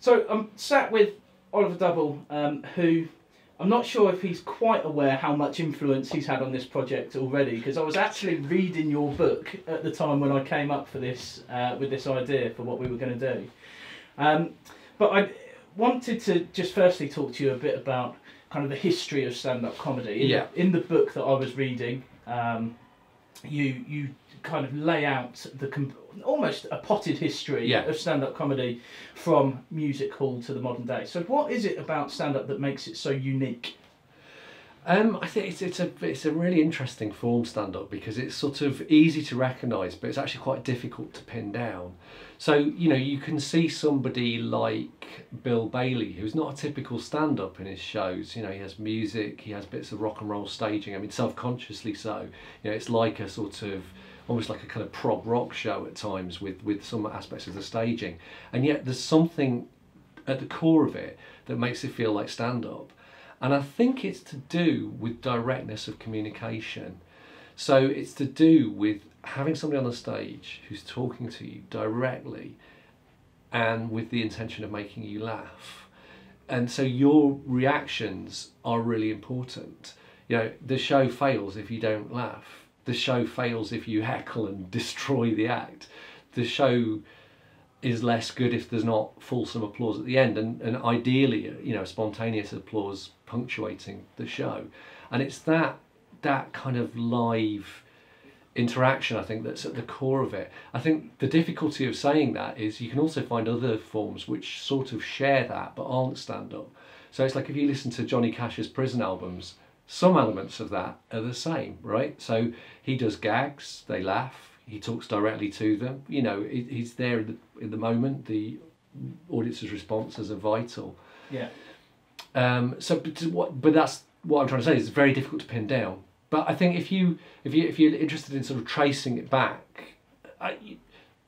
So I'm sat with Oliver Double, who I'm not sure if he's quite aware how much influence he's had on this project already, because I was actually reading your book at the time when I came up for this with this idea for what we were going to do. But I wanted to just firstly talk to you a bit about kind of the history of stand-up comedy. In the book that I was reading, you kind of lay out almost a potted history of stand-up comedy from music hall to the modern day. So what is it about stand-up that makes it so unique? I think it's a really interesting form, stand-up, because it's sort of easy to recognise, but it's actually quite difficult to pin down. So, you know, you can see somebody like Bill Bailey, who's not a typical stand-up in his shows. You know, he has music, he has bits of rock and roll staging, I mean, self-consciously so. You know, it's like a sort of, almost like a kind of prog rock show at times with some aspects of the staging. And yet there's something at the core of it that makes it feel like stand-up. And I think it's to do with directness of communication. So it's to do with having somebody on the stage who's talking to you directly and with the intention of making you laugh. And so your reactions are really important. You know, the show fails if you don't laugh. The show fails if you heckle and destroy the act. The show is less good if there's not fulsome applause at the end, and ideally, you know, spontaneous applause punctuating the show. And it's that kind of live interaction, I think, that's at the core of it. I think the difficulty of saying that is you can also find other forms which sort of share that but aren't stand-up. So it's like if you listen to Johnny Cash's Prison albums, some elements of that are the same, right? So he does gags, they laugh, he talks directly to them, you know, he's there in the moment, the audience's responses are vital. Yeah. But that's what I'm trying to say, is it's very difficult to pin down. But I think if you're interested in sort of tracing it back,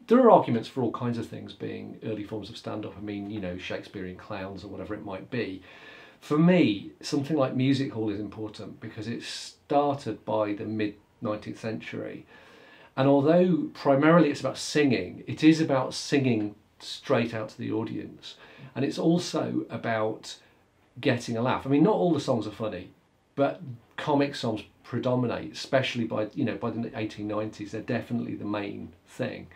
there are arguments for all kinds of things being early forms of stand-up. I mean, you know, Shakespearean clowns or whatever it might be. For me, something like music hall is important because it started by the mid-19th century. And although primarily it's about singing, it is about singing straight out to the audience. And it's also about getting a laugh. I mean, not all the songs are funny, but comic songs predominate, especially by the 1890s. They're definitely the main thing.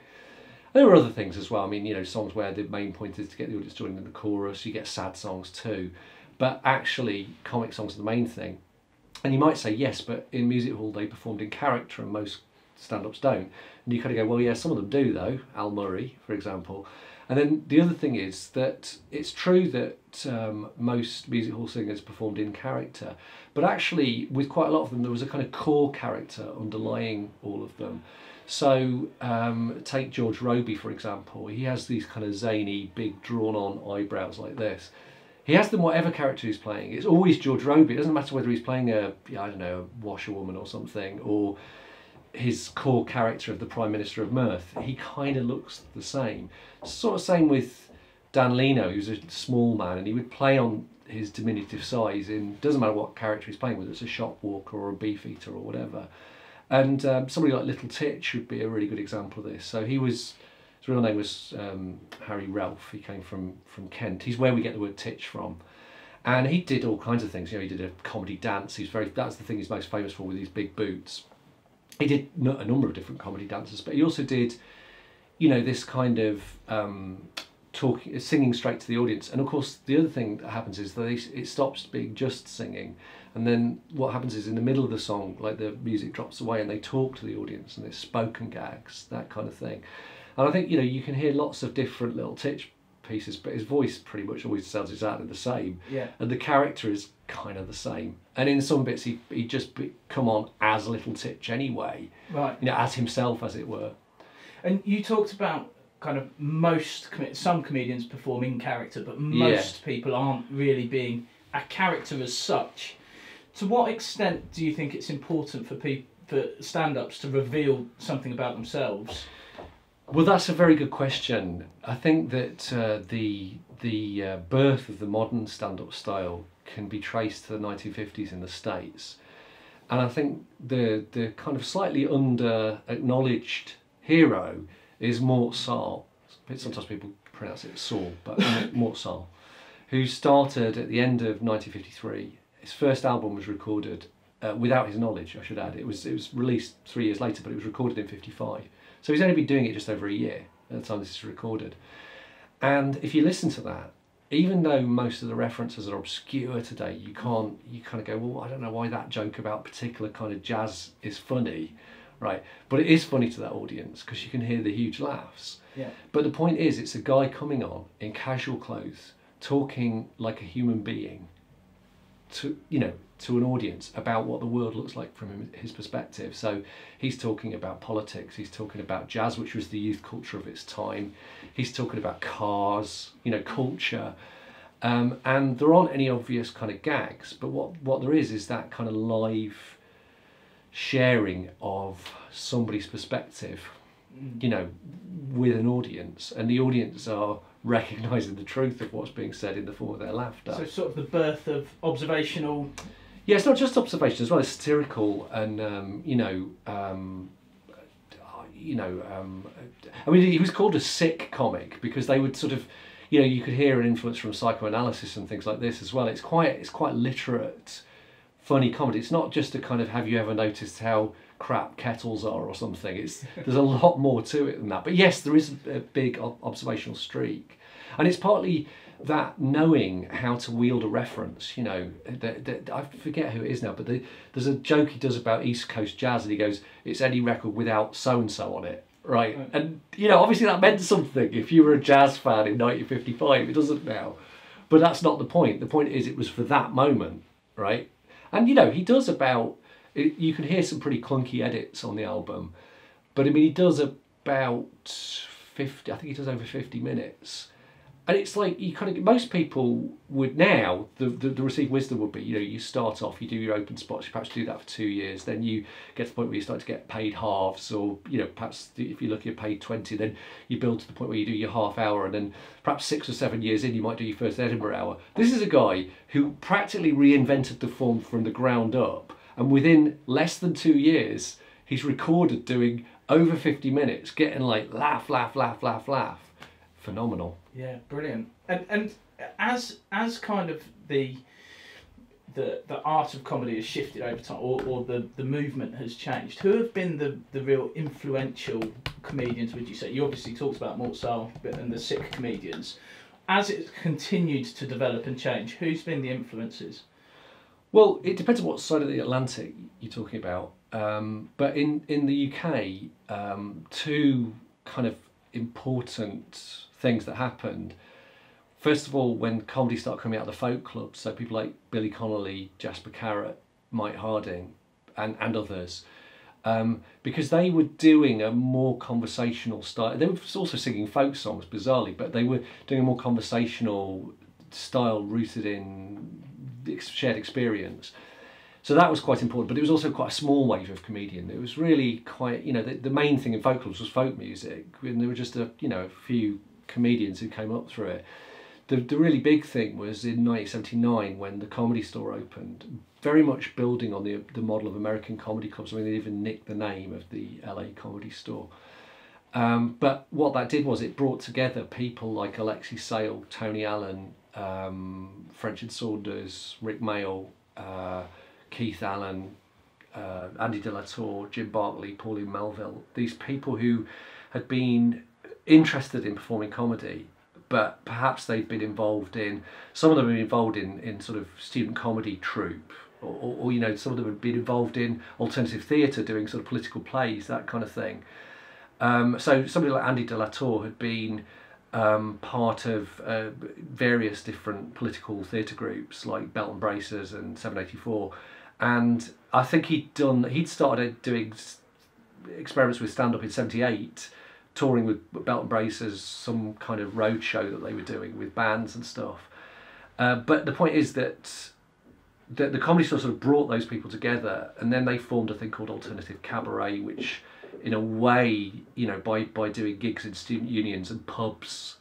There are other things as well. I mean, you know, songs where the main point is to get the audience joining in the chorus. You get sad songs too. But actually, comic songs are the main thing. And you might say, yes, but in music hall they performed in character and most stand-ups don't. And you kind of go, well, yeah, some of them do though. Al Murray, for example. And then the other thing is that it's true that most music hall singers performed in character, but actually with quite a lot of them there was a kind of core character underlying all of them. So take George Robey, for example. He has these kind of zany, big drawn-on eyebrows like this. He has them whatever character he's playing. It's always George Robey. It doesn't matter whether he's playing a washerwoman or something, or his core character of the Prime Minister of Mirth. He kind of looks the same. Sort of same with Dan Leno, who's a small man, and he would play on his diminutive size in, doesn't matter what character he's playing, whether it's a shop walker or a beef eater or whatever. And somebody like Little Titch would be a really good example of this. So his real name was Harry Ralph. He came from Kent. He's where we get the word titch from. And he did all kinds of things. You know, he did a comedy dance. That's the thing he's most famous for, with these big boots. He did a number of different comedy dances, but he also did, you know, this kind of singing straight to the audience. And of course, the other thing that happens is that it stops being just singing. And then what happens is in the middle of the song, like the music drops away and they talk to the audience and there's spoken gags, that kind of thing. And I think, you know, you can hear lots of different little Titch pieces, but his voice pretty much always sounds exactly the same. Yeah. And the character is kind of the same. And in some bits, he just come on as Little Titch anyway. Right. You know, as himself, as it were. And you talked about kind of some comedians perform in character, but most people aren't really being a character as such. To what extent do you think it's important for stand-ups to reveal something about themselves? Well, that's a very good question. I think that the birth of the modern stand-up style can be traced to the 1950s in the States. And I think the kind of slightly under-acknowledged hero is Mort Sahl. Sometimes people pronounce it Saul, but Mort-Saul, who started at the end of 1953. His first album was recorded without his knowledge, I should add. It was released 3 years later, but it was recorded in 55. So he's only been doing it just over a year at the time this is recorded. And if you listen to that, even though most of the references are obscure today, you kind of go, well, I don't know why that joke about particular kind of jazz is funny, right? But it is funny to that audience because you can hear the huge laughs. Yeah. But the point is, it's a guy coming on in casual clothes, talking like a human being to an audience about what the world looks like from his perspective. So he's talking about politics, he's talking about jazz, which was the youth culture of its time, he's talking about cars, culture, and there aren't any obvious kind of gags, but what there is that kind of live sharing of somebody's perspective, with an audience, and the audience are recognising the truth of what's being said in the form of their laughter. So sort of the birth of observational. Yeah, it's not just observation as well. It's satirical and I mean, he was called a sick comic because they would sort of, you could hear an influence from psychoanalysis and things like this as well. It's quite literate, funny comedy. It's not just a kind of, have you ever noticed how crap kettles are or something. There's a lot more to it than that. But yes, there is a big observational streak, and it's partly that knowing how to wield a reference. I forget who it is now, but there's a joke he does about East Coast jazz, and he goes, it's any record without so and so on it, right? And obviously that meant something if you were a jazz fan in 1955. It doesn't now, but that's not the point. The point is it was for that moment, right? And he does about. You can hear some pretty clunky edits on the album, but I mean, he does about 50. I think he does over 50 minutes, and it's like most people would now. The received wisdom would be, you start off, you do your open spots, you perhaps do that for 2 years, then you get to the point where you start to get paid halves, or perhaps if you're lucky, you're paid 20, then you build to the point where you do your half hour, and then perhaps 6 or 7 years in, you might do your first Edinburgh hour. This is a guy who practically reinvented the form from the ground up. And within less than 2 years, he's recorded doing over 50 minutes, getting like laugh, laugh, laugh, laugh, laugh. Phenomenal. Yeah, brilliant. And as kind of the art of comedy has shifted over time, or the movement has changed, who have been the real influential comedians, would you say? You obviously talked about Mort-Saul and the sick comedians. As it's continued to develop and change, who's been the influences? Well, it depends on what side of the Atlantic you're talking about. But in the UK, two kind of important things that happened. First of all, when comedy started coming out of the folk clubs, so people like Billy Connolly, Jasper Carrott, Mike Harding, and others, because they were doing a more conversational style. They were also singing folk songs, bizarrely, but they were doing a more conversational style rooted in shared experience. So that was quite important, but it was also quite a small wave of comedian. It was really quite, the main thing in folk clubs was folk music, and there were just a few comedians who came up through it. The really big thing was in 1979 when the Comedy Store opened, very much building on the model of American comedy clubs. I mean, they even nicked the name of the LA Comedy Store. But what that did was it brought together people like Alexei Sayle, Tony Allen, French and Saunders, Rick Mayall, Keith Allen, Andy de la Tour, Jim Bartley, Pauline Melville. These people who had been interested in performing comedy, but perhaps they'd been involved in, some of them had been involved in sort of student comedy troupe, or some of them had been involved in alternative theatre, doing sort of political plays, that kind of thing. So somebody like Andy de la Tour had been part of various different political theatre groups like Belt and Braces and 784, and I think he'd started doing experiments with stand-up in 78, touring with Belt and Braces, some kind of road show that they were doing with bands and stuff. But the point is that the Comedy Store sort of brought those people together, and then they formed a thing called Alternative Cabaret, which in a way, by doing gigs in student unions and pubs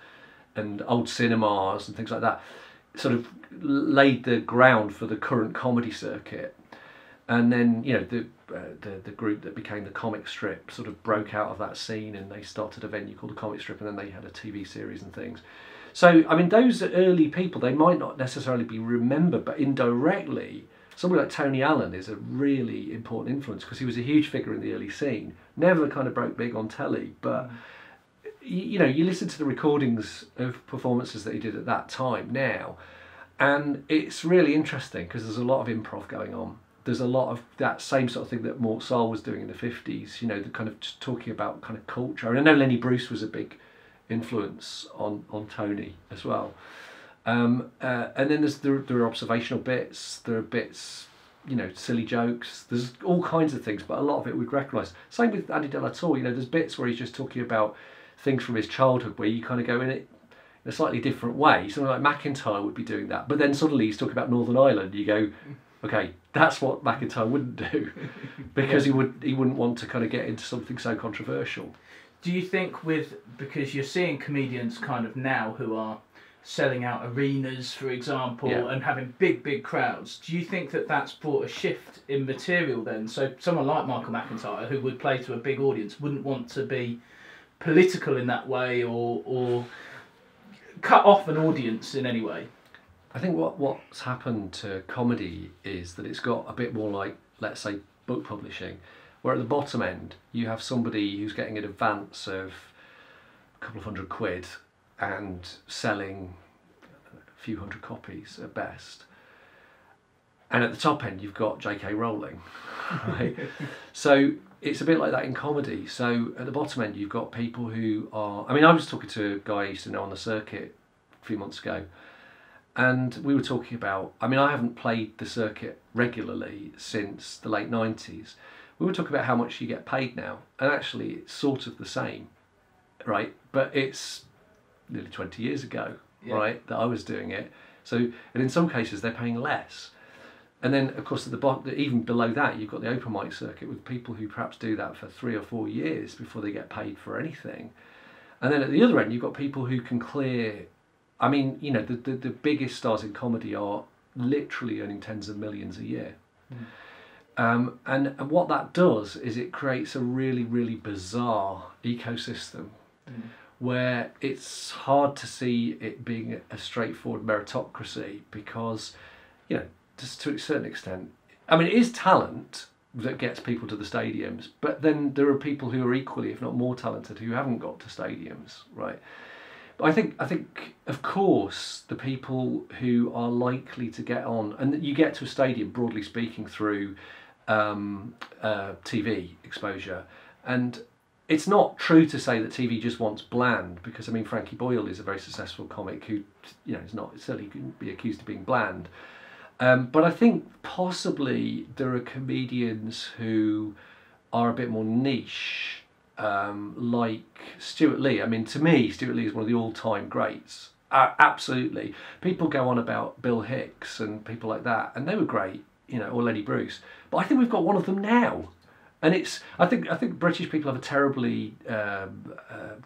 and old cinemas and things like that, sort of laid the ground for the current comedy circuit. And then, you know, the group that became the comic strip sort of broke out of that scene, and they started a venue called the Comic Strip, and then they had a TV series and things. So, I mean, those early people, they might not necessarily be remembered, but indirectly, somebody like Tony Allen is a really important influence because he was a huge figure in the early scene. Never kind of broke big on telly, but you know, you listen to the recordings of performances that he did at that time now, and it's really interesting because there's a lot of improv going on. There's a lot of that same sort of thing that Mort Sahl was doing in the 50s, you know, the kind of just talking about kind of culture. And I know Lenny Bruce was a big influence on Tony as well. And then there are observational bits, there are bits, you know, silly jokes, there's all kinds of things, but a lot of it we'd recognise. Same with Andy de la Tour, you know, there's bits where he's just talking about things from his childhood where you kind of go in it in a slightly different way. Something like McIntyre would be doing that, but then suddenly he's talking about Northern Ireland, you go, okay, that's what McIntyre wouldn't do, because he wouldn't want to kind of get into something so controversial. Do you think because you're seeing comedians kind of now who are selling out arenas, for example, and having big crowds, do you think that that's brought a shift in material then? So someone like Michael McIntyre, who would play to a big audience, wouldn't want to be political in that way or cut off an audience in any way? I think what's happened to comedy is that it's got a bit more like, let's say, book publishing, where at the bottom end you have somebody who's getting an advance of a couple of £100 and selling a few hundred copies at best. And at the top end you've got J.K. Rowling, right? So it's a bit like that in comedy. So at the bottom end you've got people who are... I mean, I was talking to a guy I used to know on the circuit a few months ago, and we were talking about... I mean, I haven't played the circuit regularly since the late 90s. We were talking about how much you get paid now, and actually it's sort of the same, right? But it's nearly 20 years ago, right, that I was doing it. So, and in some cases they're paying less. And then, of course, at the bottom, even below that, you've got the open mic circuit with people who perhaps do that for 3 or 4 years before they get paid for anything. And then at the other end, you've got people who can clear... I mean, you know, the biggest stars in comedy are literally earning tens of millions a year. And what that does is it creates a really, really bizarre ecosystem where it's hard to see it being a straightforward meritocracy because, you know, just to a certain extent, I mean, it is talent that gets people to the stadiums, but then there are people who are equally, if not more talented, who haven't got to stadiums, right? But I think, of course, the people who are likely to get on, and you get to a stadium, broadly speaking, through TV exposure, and it's not true to say that TV just wants bland, because I mean Frankie Boyle is a very successful comic who, you know, is not certainly couldn't be accused of being bland, but I think possibly there are comedians who are a bit more niche, like Stuart Lee. I mean, to me, Stuart Lee is one of the all-time greats. Absolutely, people go on about Bill Hicks and people like that, and they were great, you know, or Lenny Bruce. But I think we've got one of them now, and it's. I think British people have a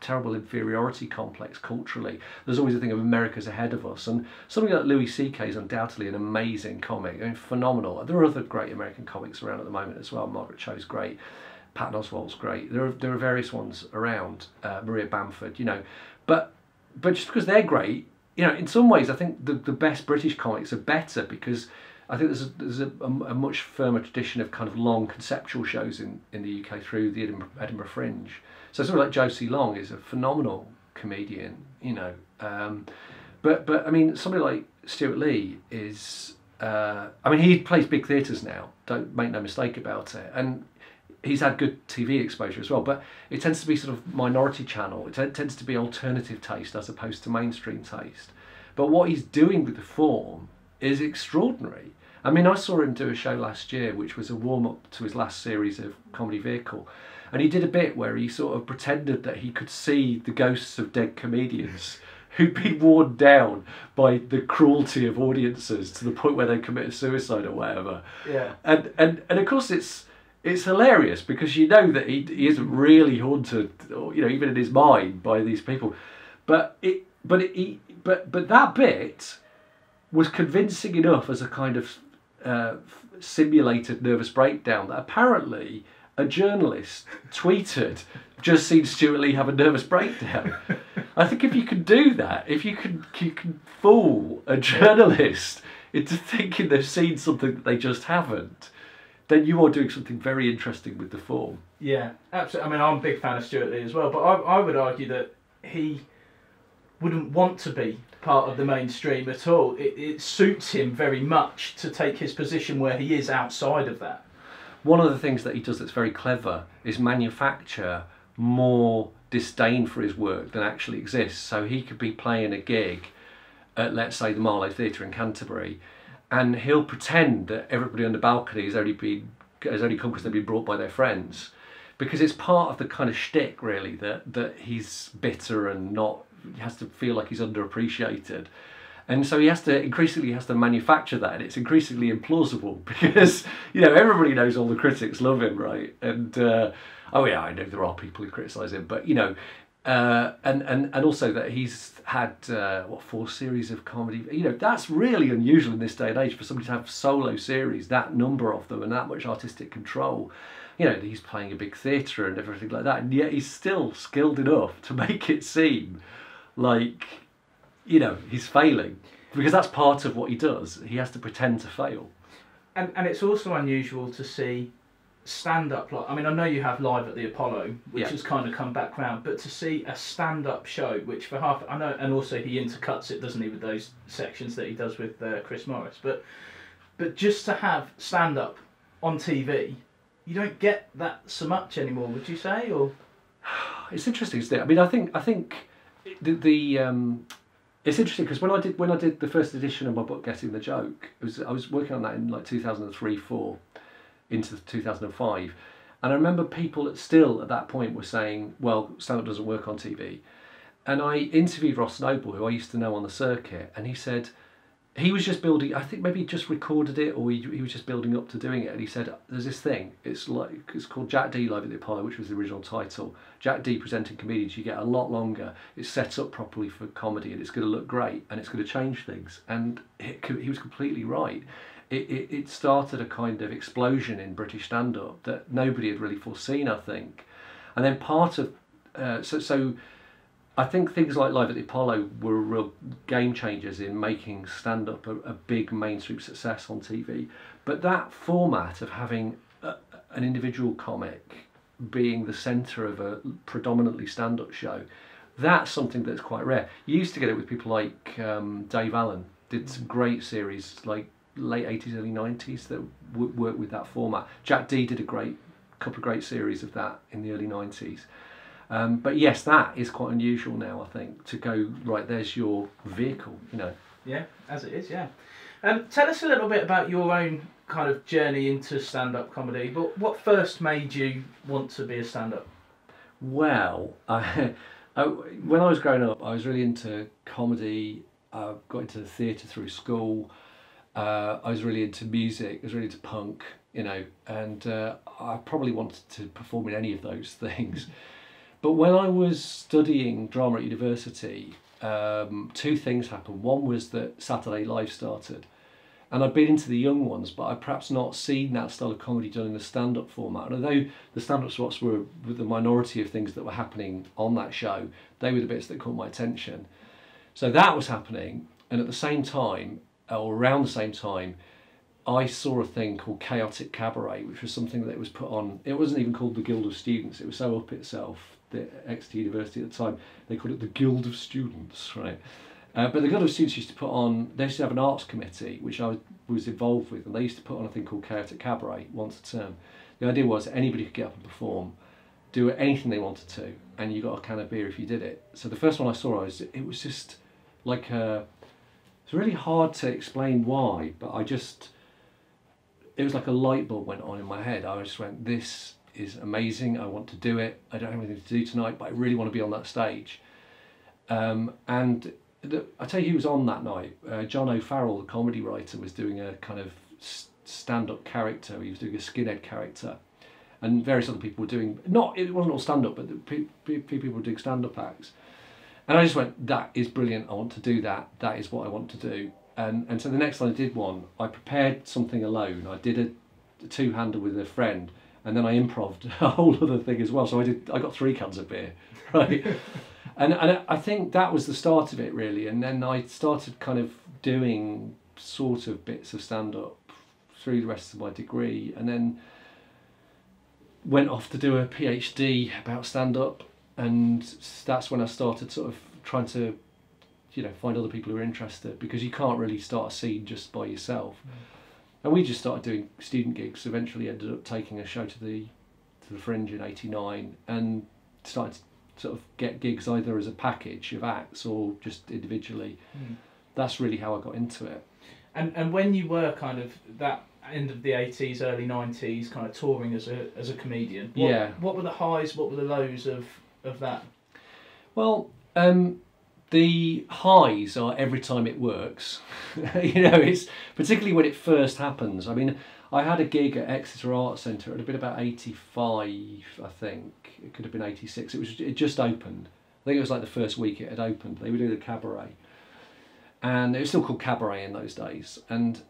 terrible inferiority complex culturally. There's always a thing of America's ahead of us, and somebody like Louis C.K. is undoubtedly an amazing comic. I mean, phenomenal. There are other great American comics around at the moment as well. Margaret Cho's great. Patton Oswalt's great. There are various ones around. Maria Bamford, you know, but just because they're great, you know, in some ways I think the best British comics are better because I think there's a much firmer tradition of kind of long conceptual shows in the UK through the Edinburgh Fringe. So somebody like Josie Long is a phenomenal comedian, you know. But I mean, somebody like Stuart Lee is. I mean, he plays big theatres now. Don't make no mistake about it, and he's had good TV exposure as well. But it tends to be sort of minority channel. It tends to be alternative taste as opposed to mainstream taste. But what he's doing with the form is extraordinary. I mean, I saw him do a show last year, which was a warm-up to his last series of Comedy Vehicle. And he did a bit where he sort of pretended that he could see the ghosts of dead comedians who'd been worn down by the cruelty of audiences to the point where they committed suicide or whatever. Yeah. And of course it's hilarious because you know that he isn't really haunted, or, you know, even in his mind, by these people. But that bit was convincing enough as a kind of simulated nervous breakdown that apparently a journalist tweeted, "Just seen Stuart Lee have a nervous breakdown." I think if you can do that, if you can fool a journalist into thinking they've seen something that they just haven't, then you are doing something very interesting with the form. Yeah, absolutely. I mean, I'm a big fan of Stuart Lee as well, but I would argue that he wouldn't want to be part of the mainstream at all. It suits him very much to take his position where he is outside of that. One of the things that he does that's very clever is manufacture more disdain for his work than actually exists. So he could be playing a gig at, let's say, the Marlow Theatre in Canterbury, and he'll pretend that everybody on the balcony has only come because they've been brought by their friends, because it's part of the kind of shtick, really, that he's bitter and not, he has to feel like he's underappreciated. And so he increasingly has to manufacture that, and it's increasingly implausible because, you know, everybody knows all the critics love him, right? And oh yeah, I know there are people who criticise him, but you know, and also that he's had 4 series of comedy. You know, that's really unusual in this day and age for somebody to have solo series, that number of them, and that much artistic control. You know, he's playing a big theatre and everything like that, and yet he's still skilled enough to make it seem like, you know, he's failing, because that's part of what he does. He has to pretend to fail. And it's also unusual to see stand-up. I mean, I know you have Live at the Apollo, which has kind of come back round, but to see a stand-up show, which for half, I know, and also he intercuts it, doesn't he, with those sections that he does with Chris Morris, but just to have stand-up on TV, you don't get that so much anymore, would you say? Or it's interesting, isn't it? I mean, I think it's interesting because when I did the first edition of my book, Getting the Joke, I was working on that in like 2003-4 into 2005, and I remember people still at that point were saying, well, stand-up doesn't work on TV. And I interviewed Ross Noble, who I used to know on the circuit, and he said he was just building, I think maybe he just recorded it, or he was just building up to doing it, and he said, there's this thing, it's called Jack D Live at the Apollo, which was the original title. Jack D presenting comedians, you get a lot longer, it's set up properly for comedy, and it's going to look great, and it's going to change things. And he was completely right. It started a kind of explosion in British stand-up that nobody had really foreseen, I think. And then part of, so I think things like Live at the Apollo were real game changers in making stand-up a big mainstream success on TV. But that format of having an individual comic being the centre of a predominantly stand-up show, that's something that's quite rare. You used to get it with people like Dave Allen, did some great series like late 80s, early 90s that worked with that format. Jack D did a couple of great series of that in the early 90s. But yes, that is quite unusual now, I think, to go, right, there's your vehicle, you know. Yeah, as it is, yeah. Tell us a little bit about your own kind of journey into stand-up comedy. But what first made you want to be a stand-up? Well, when I was growing up, I was really into comedy. I got into the theatre through school. I was really into music. I was really into punk, you know, and I probably wanted to perform in any of those things. But when I was studying drama at university, 2 things happened. One was that Saturday Live started, and I'd been into the young ones, but I'd perhaps not seen that style of comedy done in the stand-up format. And although the stand-up spots were the minority of things that were happening on that show, they were the bits that caught my attention. So that was happening, and at the same time, or around the same time, I saw a thing called Chaotic Cabaret, which was something that was put on. It wasn't even called the Guild of Students. It was so up itself, the Exeter University at the time, they called it the Guild of Students, right? But the Guild of Students used to put on, they used to have an arts committee, which I was involved with, and they used to put on a thing called Chaotic Cabaret once a term. The idea was anybody could get up and perform, do anything they wanted to, and you got a can of beer if you did it. So the first one I saw, it was just like it's really hard to explain why, but it was like a light bulb went on in my head. I just went, this is amazing, I want to do it. I don't have anything to do tonight, but I really want to be on that stage. And I tell you who was on that night. John O'Farrell, the comedy writer, was doing a kind of stand-up character. He was doing a skinhead character. And various other people were doing, it wasn't all stand-up, but people were doing stand-up acts. And I just went, that is brilliant, I want to do that. That is what I want to do. And so the next time I did one, I prepared something alone. I did a two-hander with a friend, and then I improv'd a whole other thing as well. So I got 3 cans of beer, right? and I think that was the start of it, really. And then I started kind of doing sort of bits of stand-up through the rest of my degree, and then went off to do a PhD about stand-up, and that's when I started sort of trying to, find other people who are interested, because you can't really start a scene just by yourself. And we just started doing student gigs. Eventually ended up taking a show to the Fringe in '89, and started to sort of get gigs either as a package of acts or just individually. That's really how I got into it. And when you were kind of that end of the 80s, early 90s, kind of touring as a comedian, what were the highs, what were the lows of that? Well, the highs are every time it works. It's particularly when it first happens. I mean, I had a gig at Exeter Arts Centre. It would have been about 85, I think. It could have been 86. It just opened. I think it was like the first week it had opened. They were doing a cabaret, and it was still called cabaret in those days. And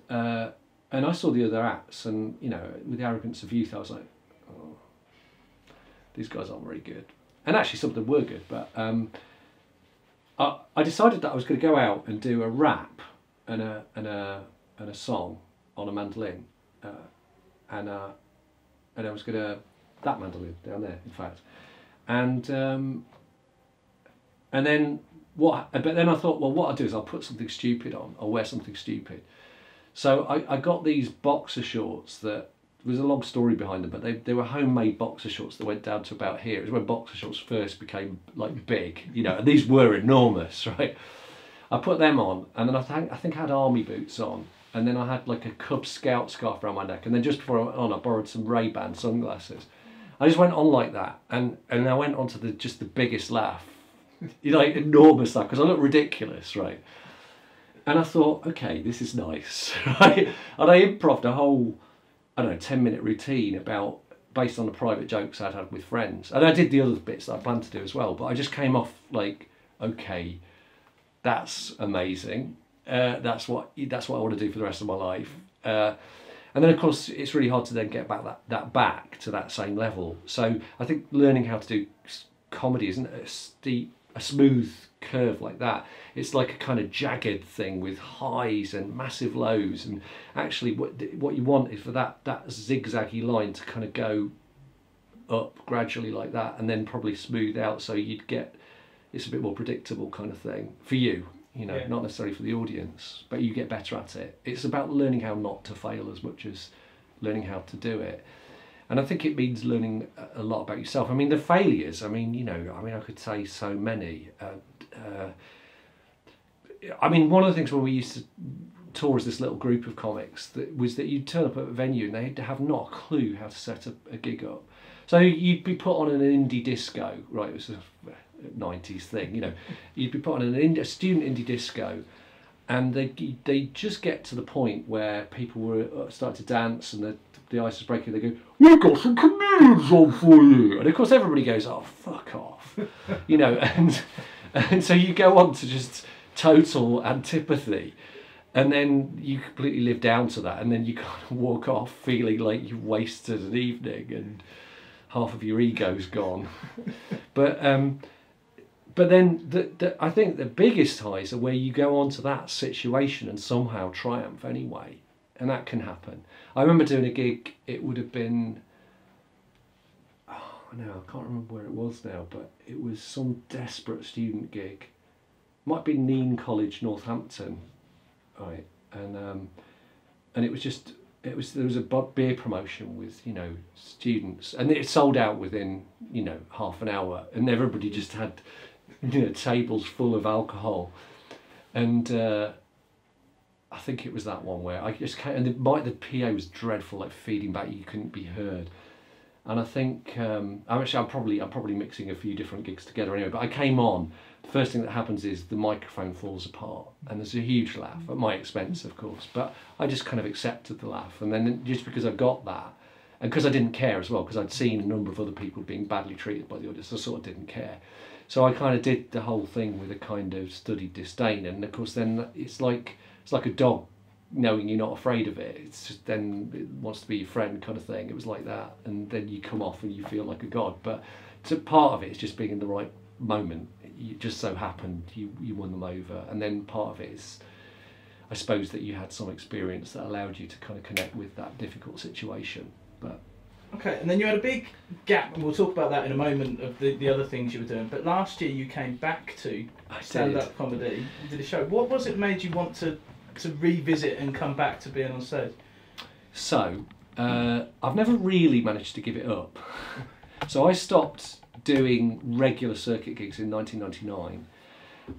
I saw the other acts, and with the arrogance of youth, I was like, oh, these guys aren't very good. And actually, some of them were good, but I decided that I was going to go out and do a rap and a song on a mandolin, and I was going to that mandolin down there, in fact, and then what? But then I thought, well, what I'll do is I'll put something stupid on. I'll wear something stupid. So I got these boxer shorts that. There was a long story behind them, but they were homemade boxer shorts that went down to about here. It was when boxer shorts first became like big, and these were enormous, right? I put them on, and then I think I had army boots on, and then I had like a Cub Scout scarf around my neck, and then just before I went on, I borrowed some Ray-Ban sunglasses. I just went on like that, and I went on to the biggest laugh, like enormous laugh, because I looked ridiculous, right? And I thought, okay, this is nice, right? And I improv'd a whole, 10-minute routine based on the private jokes I'd had with friends. And I did the other bits that I planned to do as well, but I just came off like, okay, that's amazing. That's what I want to do for the rest of my life. And then of course it's really hard to then get back to that same level. So I think learning how to do comedy isn't a smooth curve like that. It's like a kind of jagged thing with highs and massive lows, and actually what you want is for that zigzaggy line to kind of go up gradually like that, and then probably smooth out, so it's a bit more predictable kind of thing for you, not necessarily for the audience, but you get better at it. It's about learning how not to fail as much as learning how to do it. And I think it means learning a lot about yourself. I mean, the failures, I could say so many. One of the things when we used to tour as this little group of comics was that you'd turn up at a venue and they'd have not a clue how to set a gig up. So you'd be put on an indie disco, right? It was a 90s thing, You'd be put on a student indie disco, and they just get to the point where people were starting to dance and the ice is breaking. They go, "We've got some comedians on for you," and of course everybody goes, "Oh, fuck off," and so you go on to just total antipathy, and then you completely live down to that, and then you kind of walk off feeling like you've wasted an evening and half of your ego's gone. But then I think the biggest highs are where you go on to that situation and somehow triumph anyway, and that can happen. I remember doing a gig, it would have been, I can't remember where it was now, but it was some desperate student gig. Might be Neen College, Northampton, right? And it was just, there was a beer promotion with students, and it sold out within half an hour, and everybody just had tables full of alcohol, and I think it was that one where I just came, and the PA was dreadful, like feeding back, you couldn't be heard. And I think I'm probably mixing a few different gigs together anyway. But I came on. The first thing that happens is the microphone falls apart, and there's a huge laugh at my expense, of course. But I just kind of accepted the laugh, and then just because I got that, and because I didn't care as well, because I'd seen a number of other people being badly treated by the audience, I sort of didn't care. So I kind of did the whole thing with a kind of studied disdain, and of course then it's like it's like a dog knowing you're not afraid of it. It's just then it wants to be your friend kind of thing. It was like that, and then you come off and you feel like a god. But so part of it is just being in the right moment. You just so happened you won them over, and then part of it is, I suppose, that you had some experience that allowed you to kind of connect with that difficult situation. But okay, and then you had a big gap, and we'll talk about that in a moment, of the other things you were doing. But last year you came back to stand-up comedy. You did a show. What was it made you want to revisit and come back to being on stage? So, I've never really managed to give it up. So I stopped doing regular circuit gigs in 1999.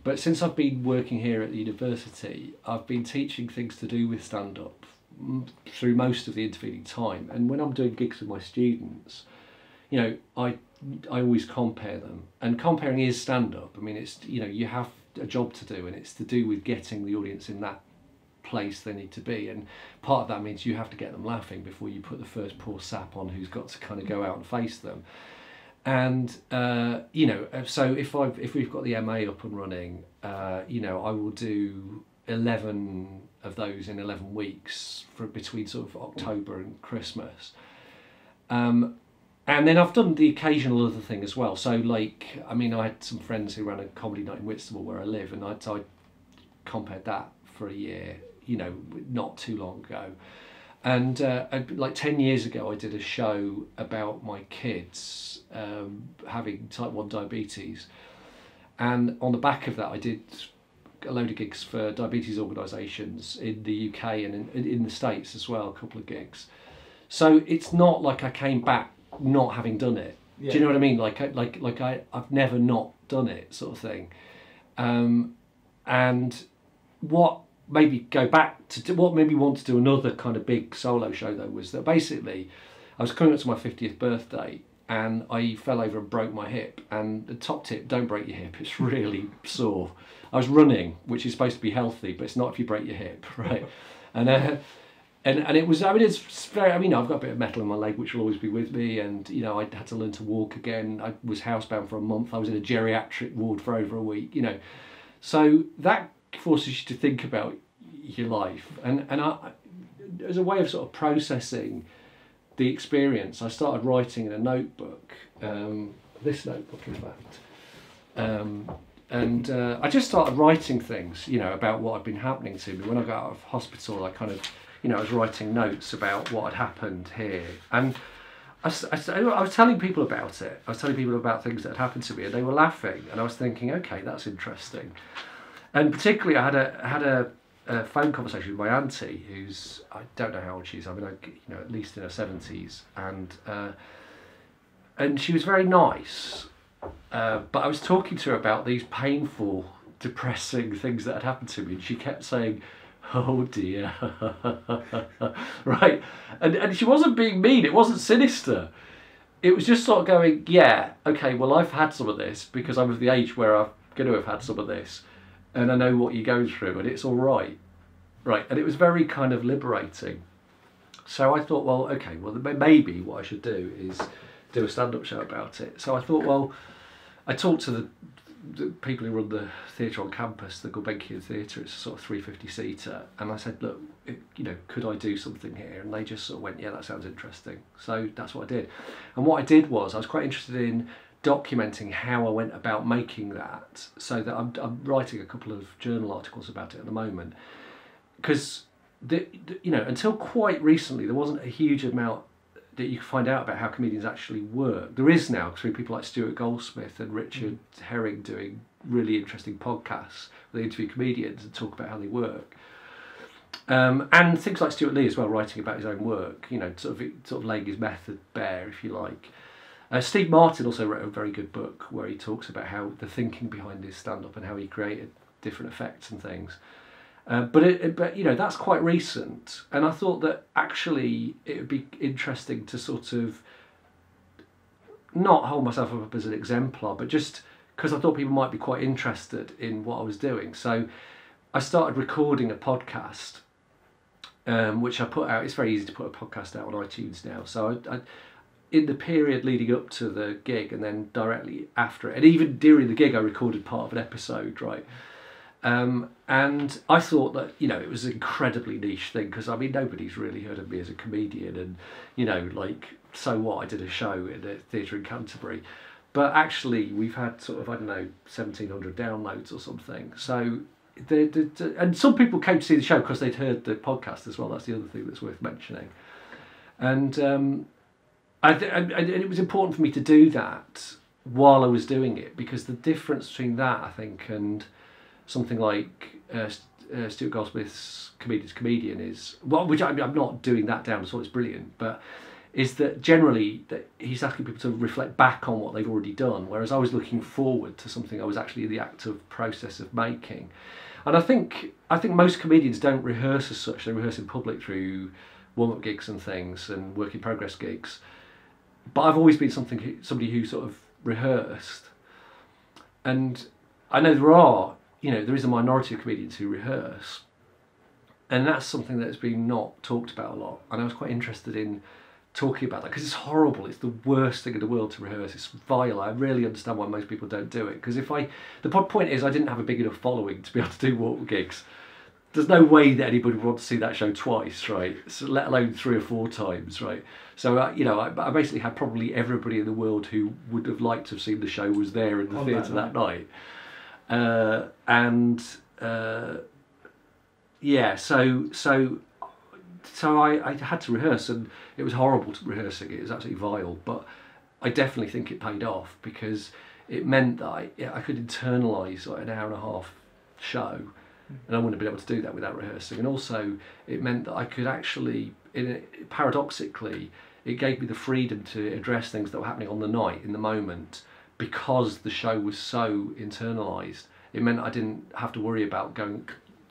But since I've been working here at the university, I've been teaching things to do with stand-up through most of the intervening time. And when I'm doing gigs with my students, you know, I always compare them. And comparing is stand-up. I mean, it's, you know, you have a job to do, and it's to do with getting the audience in that place they need to be, and part of that means you have to get them laughing before you put the first poor sap on who's got to kind of go out and face them. And you know, so if we've got the MA up and running, you know, I will do 11 of those in 11 weeks for between sort of October and Christmas. And then I've done the occasional other thing as well. So like, I mean, I had some friends who ran a comedy night in Whitstable where I live, and I compared that for a year, you know, not too long ago. And like 10 years ago, I did a show about my kids having type 1 diabetes. And on the back of that, I did a load of gigs for diabetes organisations in the UK and in the States as well, a couple of gigs. So it's not like I came back not having done it. Yeah. Do you know what I mean? Like I've never not done it, sort of thing. And what made me go back to what made me want to do another kind of big solo show though was that basically I was coming up to my 50th birthday and I fell over and broke my hip. And the top tip, don't break your hip, it's really sore. I was running, which is supposed to be healthy, but it's not if you break your hip, right? And it was, I mean, it's very, I mean, I've got a bit of metal in my leg, which will always be with me. And, you know, I had to learn to walk again. I was housebound for a month. I was in a geriatric ward for over a week, you know. So that forces you to think about your life. And I, as a way of sort of processing the experience, I started writing in a notebook, this notebook in fact. And I just started writing things, you know, about what had been happening to me. When I got out of hospital, I kind of, you know, I was writing notes about what had happened here. And I was telling people about it. I was telling people about things that had happened to me, and they were laughing. And I was thinking, okay, that's interesting. And particularly, I had a phone conversation with my auntie, who's, I don't know how old she is. I mean, you know, at least in her 70s, and she was very nice. But I was talking to her about these painful, depressing things that had happened to me, and she kept saying, "Oh dear," right? And she wasn't being mean. It wasn't sinister. It was just sort of going, yeah, okay, well, I've had some of this because I'm of the age where I'm going to have had some of this, and I know what you go through, and it's all right, right? And it was very kind of liberating. So I thought, well, okay, well, maybe what I should do is do a stand-up show about it. So I thought, well, I talked to the people who run the theatre on campus, the Gulbenkian Theatre. It's a sort of 350-seater, and I said, look, you know, could I do something here? And they just sort of went, yeah, that sounds interesting. So that's what I did. And what I did was I was quite interested in documenting how I went about making that, so that I'm writing a couple of journal articles about it at the moment, because you know, until quite recently there wasn't a huge amount that you can find out about how comedians actually work. There is now through people like Stuart Goldsmith and Richard Herring doing really interesting podcasts where they interview comedians and talk about how they work. And things like Stuart Lee as well, writing about his own work, you know, sort of laying his method bare, if you like. Steve Martin also wrote a very good book where he talks about how the thinking behind his stand-up and how he created different effects and things. But you know, that's quite recent, and I thought that actually it would be interesting to sort of not hold myself up as an exemplar, but just because I thought people might be quite interested in what I was doing. So I started recording a podcast, which I put out. It's very easy to put a podcast out on iTunes now. So I in the period leading up to the gig and then directly after it, and even during the gig, I recorded part of an episode, right? And I thought that, you know, it was an incredibly niche thing, because I mean, nobody's really heard of me as a comedian, and, you know, like, so what, I did a show in a theatre in Canterbury. But actually, we've had sort of, I don't know, 1,700 downloads or something. So, and some people came to see the show because they'd heard the podcast as well. That's the other thing that's worth mentioning. And and it was important for me to do that while I was doing it, because the difference between that, I think, and something like Stuart Goldsmith's Comedian's Comedian is, well, which I'm not doing that down at all, it's brilliant, but is that generally that he's asking people to reflect back on what they've already done, whereas I was looking forward to something I was actually in the active process of making. And I think most comedians don't rehearse as such. They rehearse in public through warm-up gigs and things and work in progress gigs. But I've always been somebody who sort of rehearsed. And I know there is a minority of comedians who rehearse, and that's something that's been not talked about a lot. And I was quite interested in talking about that, because it's horrible. It's the worst thing in the world to rehearse. It's vile. I really understand why most people don't do it, because the point is, I didn't have a big enough following to be able to do warm-up gigs. There's no way that anybody would want to see that show twice, right? So, let alone 3 or 4 times, right? So, I basically had probably everybody in the world who would have liked to have seen the show was there in the theatre that night. So I had to rehearse, and it was horrible rehearsing. It was absolutely vile, but I definitely think it paid off, because it meant that I could internalise like an hour and a half show, and I wouldn't have been able to do that without rehearsing. And also, it meant that I could actually, paradoxically, it gave me the freedom to address things that were happening on the night, in the moment, because the show was so internalised. It meant I didn't have to worry about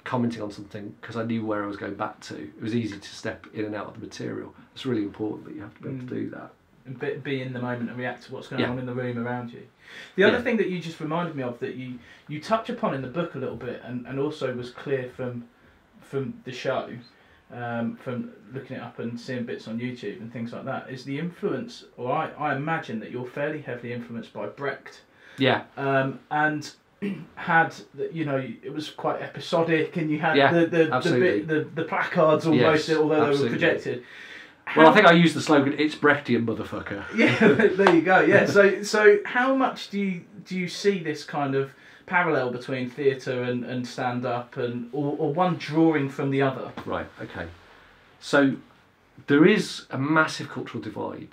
commenting on something, because I knew where I was going back to. It was easy to step in and out of the material. It's really important that you have to be able to do that. And be in the moment and react to what's going on in the room around you. The other thing that you just reminded me of, that you touch upon in the book a little bit, and also was clear from the show, from looking it up and seeing bits on YouTube and things like that, is the influence, or I imagine that you're fairly heavily influenced by Brecht. Yeah. And had, it was quite episodic, and you had the placards almost, although they were projected. Well, I think I used the slogan, "It's Brechtian, motherfucker." Yeah, there you go. Yeah, so how much do you see this kind of parallel between theatre and stand-up, or one drawing from the other? Right. Okay. So there is a massive cultural divide,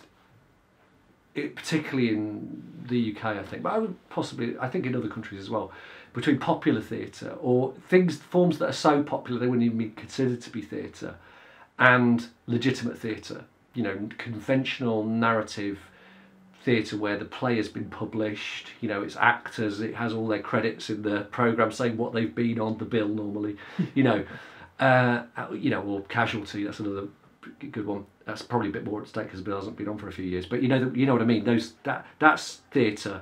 particularly in the UK, I think, but I think in other countries as well, between popular theatre, or forms that are so popular they wouldn't even be considered to be theatre, and legitimate theatre, conventional narrative theatre where the play has been published, it's actors, it has all their credits in the programme saying what they've been on the bill normally, or Casualty, that's another good one. That's probably a bit more at stake because it hasn't been on for a few years, but you know what I mean. That's theatre.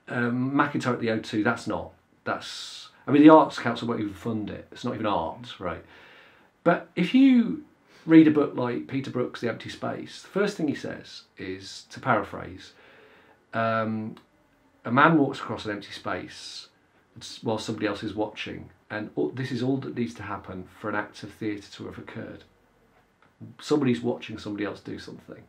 McIntyre at the O2, that's not. The Arts Council won't even fund it. It's not even art, right? But if you read a book like Peter Brook's The Empty Space, the first thing he says is, to paraphrase, a man walks across an empty space while somebody else is watching, and this is all that needs to happen for an act of theatre to have occurred. Somebody's watching somebody else do something.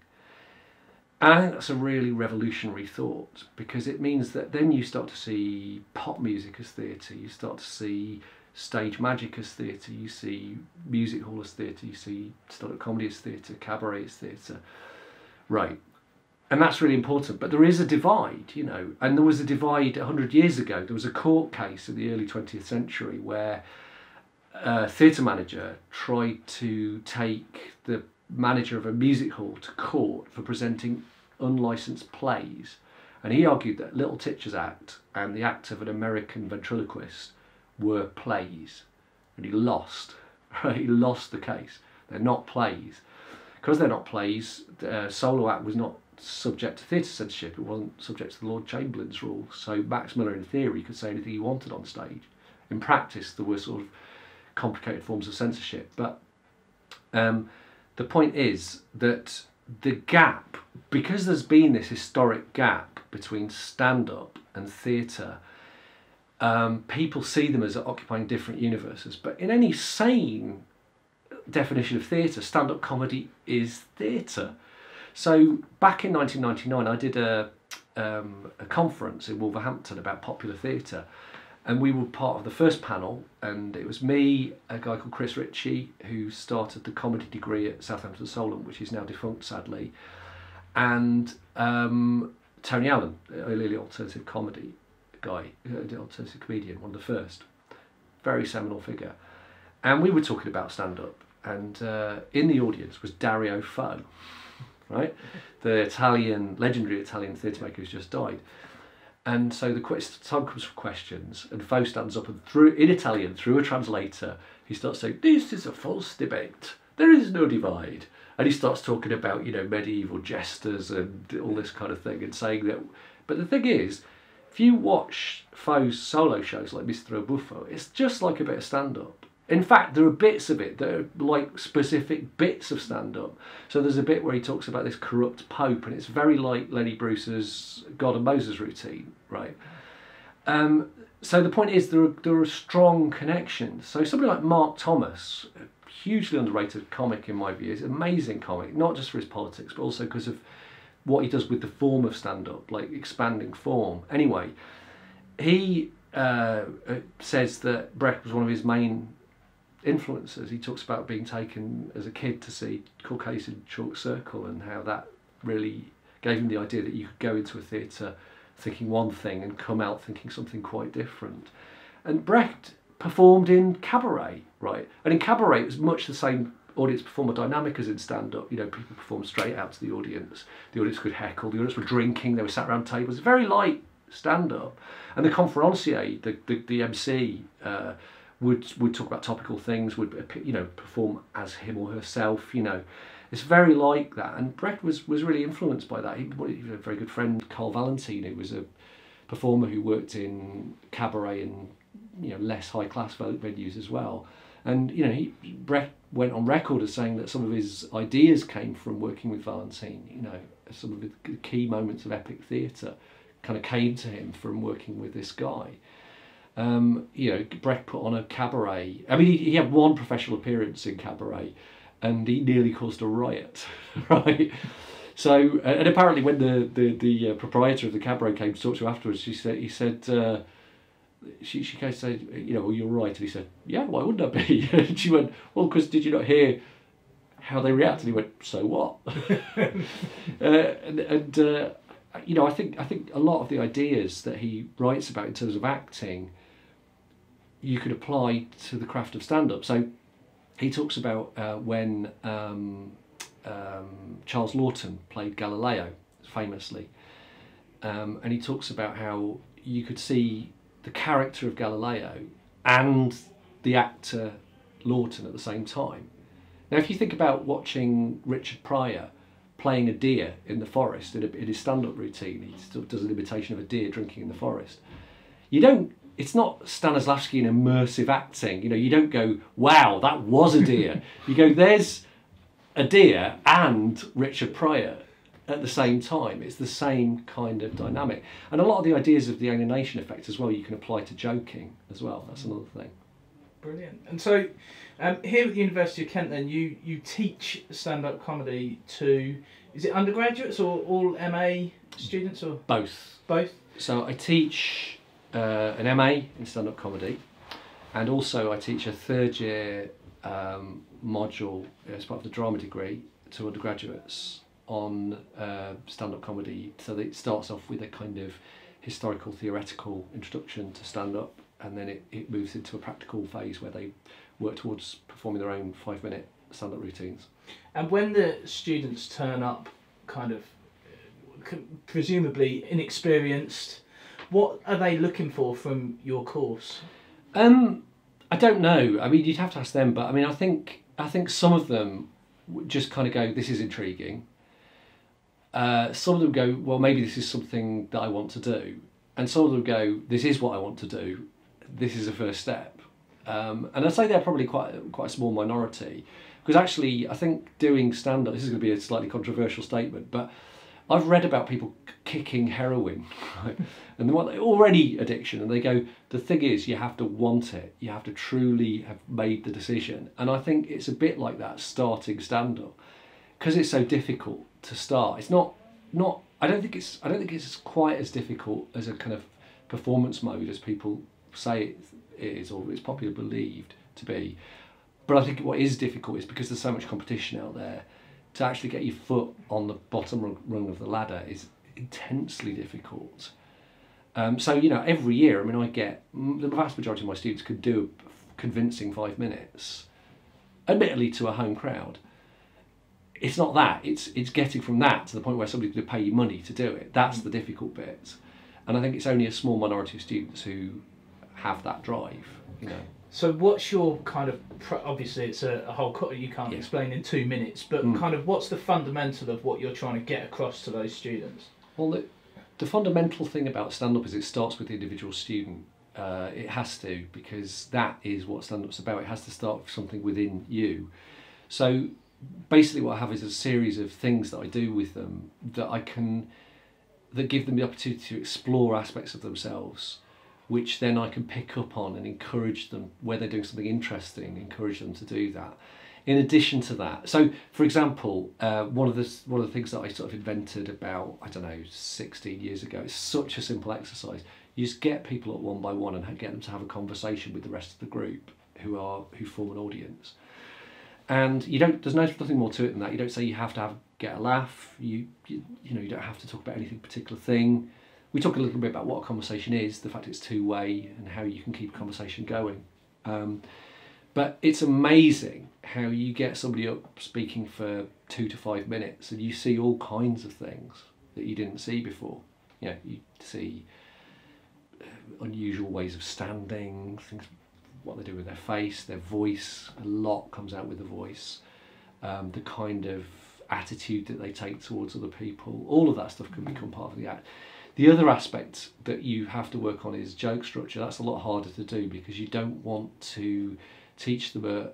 And I think that's a really revolutionary thought, because it means that then you start to see pop music as theatre, you start to see stage magic as theatre, you see music hall as theatre, you see stand-up comedy as theatre, cabaret as theatre. Right. And that's really important. But there is a divide, and there was a divide 100 years ago. There was a court case in the early 20th century where a theatre manager tried to take the manager of a music hall to court for presenting unlicensed plays, and he argued that Little Titcher's act and the act of an American ventriloquist were plays, and he lost. Right? He lost the case. They're not plays. Because they're not plays, the solo act was not subject to theatre censorship. It wasn't subject to the Lord Chamberlain's rules. So Max Miller, in theory, could say anything he wanted on stage. In practice, there were sort of complicated forms of censorship. But the point is that the gap, because there's been this historic gap between stand-up and theatre, people see them as occupying different universes. But in any sane definition of theatre, stand-up comedy is theatre. So back in 1999, I did a conference in Wolverhampton about popular theatre, and we were part of the first panel, and it was me, a guy called Chris Ritchie, who started the comedy degree at Southampton Solent, which is now defunct sadly, and Tony Allen, early alternative comedy guy, alternative comedian, one of the first, very seminal figure. And we were talking about stand-up, and in the audience was Dario Fo, right? The legendary Italian theatre maker who's just died. And so the time comes for questions, and Fo stands up and in Italian, through a translator, he starts saying, "This is a false debate. There is no divide." And he starts talking about, medieval jesters and all this kind of thing, and saying that. But the thing is, if you watch Fo's solo shows like Mr. Buffo, it's just like a bit of stand-up. In fact, there are bits of it that are like specific bits of stand-up. So there's a bit where he talks about this corrupt pope, and it's very like Lenny Bruce's God and Moses routine, right? So the point is, there are strong connections. So somebody like Mark Thomas, a hugely underrated comic in my view, is an amazing comic, not just for his politics, but also because of what he does with the form of stand-up, like expanding form. Anyway, he says that Brecht was one of his main influences. He talks about being taken as a kid to see Caucasian Chalk Circle, and how that really gave him the idea that you could go into a theatre thinking one thing and come out thinking something quite different. And Brecht performed in cabaret, right? And in cabaret it was much the same audience performer dynamic as in stand-up. People performed straight out to the audience could heckle, the audience were drinking, they were sat around tables, very light stand-up. And the conferencier, the MC, would talk about topical things, would perform as him or herself. It's very like that. And Brecht was really influenced by that. He had a very good friend, Carl Valentin, who was a performer who worked in cabaret and less high class venues as well. And Brecht went on record as saying that some of his ideas came from working with Valentin. Some of the key moments of epic theatre kind of came to him from working with this guy. Brecht put on a cabaret. I mean, he had one professional appearance in cabaret, and he nearly caused a riot, right? So, and apparently, when the proprietor of the cabaret came to talk to him afterwards, she said, she came to say, well, you're right, and he said, yeah, why wouldn't I be? And she went, well, because did you not hear how they reacted? He went, so what? I think a lot of the ideas that he writes about in terms of acting, you could apply to the craft of stand-up. So he talks about when Charles Laughton played Galileo, famously, and he talks about how you could see the character of Galileo and the actor Laughton at the same time. Now, if you think about watching Richard Pryor playing a deer in the forest in his stand-up routine, he still does an imitation of a deer drinking in the forest. It's not Stanislavski in immersive acting. You don't go, wow, that was a deer. You go, there's a deer and Richard Pryor at the same time. It's the same kind of dynamic. And a lot of the ideas of the alienation effect as well, you can apply to joking as well. That's another thing. Brilliant. And so here at the University of Kent then, you teach stand-up comedy to, is it undergraduates or all MA students? Or Both. Both? So I teach an MA in stand-up comedy, and also I teach a third year module as part of the drama degree to undergraduates on stand-up comedy. So that it starts off with a kind of historical theoretical introduction to stand-up, and then it moves into a practical phase where they work towards performing their own 5-minute stand-up routines. And when the students turn up kind of presumably inexperienced, what are they looking for from your course? I don't know. I mean, you'd have to ask them, but I mean, I think some of them just kind of go, this is intriguing. Some of them go, well, maybe this is something that I want to do. And some of them go, this is what I want to do. This is a first step. And I'd say they're probably quite a small minority. Because actually, I think doing stand-up, this is going to be a slightly controversial statement, but I've read about people kicking heroin, right? And they want already addiction, and they go, the thing is, you have to want it. You have to truly have made the decision. And I think it's a bit like that starting stand-up, because it's so difficult to start. It's not. I don't think it's quite as difficult as a kind of performance mode as people say it is, or it's popularly believed to be. But I think what is difficult is because there's so much competition out there, to actually get your foot on the bottom rung of the ladder is intensely difficult. So, you know, every year, I mean, I get, the vast majority of my students could do a convincing 5 minutes, admittedly to a home crowd. It's not that, it's getting from that to the point where somebody's going to pay you money to do it. That's the difficult bit. And I think it's only a small minority of students who have that drive, you know. So what's your kind of, obviously it's a whole, you can't explain in 2 minutes, but kind of what's the fundamental of what you're trying to get across to those students? Well, the fundamental thing about stand-up is it starts with the individual student. It has to, because that is what stand-up's about. It has to start with something within you. So basically what I have is a series of things that I do with them that give them the opportunity to explore aspects of themselves, which then I can pick up on and encourage them, where they're doing something interesting, encourage them to do that. In addition to that, so for example, one of the things that I sort of invented about, I don't know, 16 years ago, it's such a simple exercise. You just get people up one by one and get them to have a conversation with the rest of the group who form an audience. And there's nothing more to it than that. You don't say you have to get a laugh. You don't have to talk about any particular thing. We talk a little bit about what a conversation is, the fact it's two-way, and how you can keep a conversation going. But it's amazing how you get somebody up speaking for 2 to 5 minutes and you see all kinds of things that you didn't see before. You know, you see unusual ways of standing, things, what they do with their face, their voice. A lot comes out with the voice. The kind of attitude that they take towards other people. All of that stuff can become part of the act. The other aspect that you have to work on is joke structure. That's a lot harder to do because you don't want to teach them a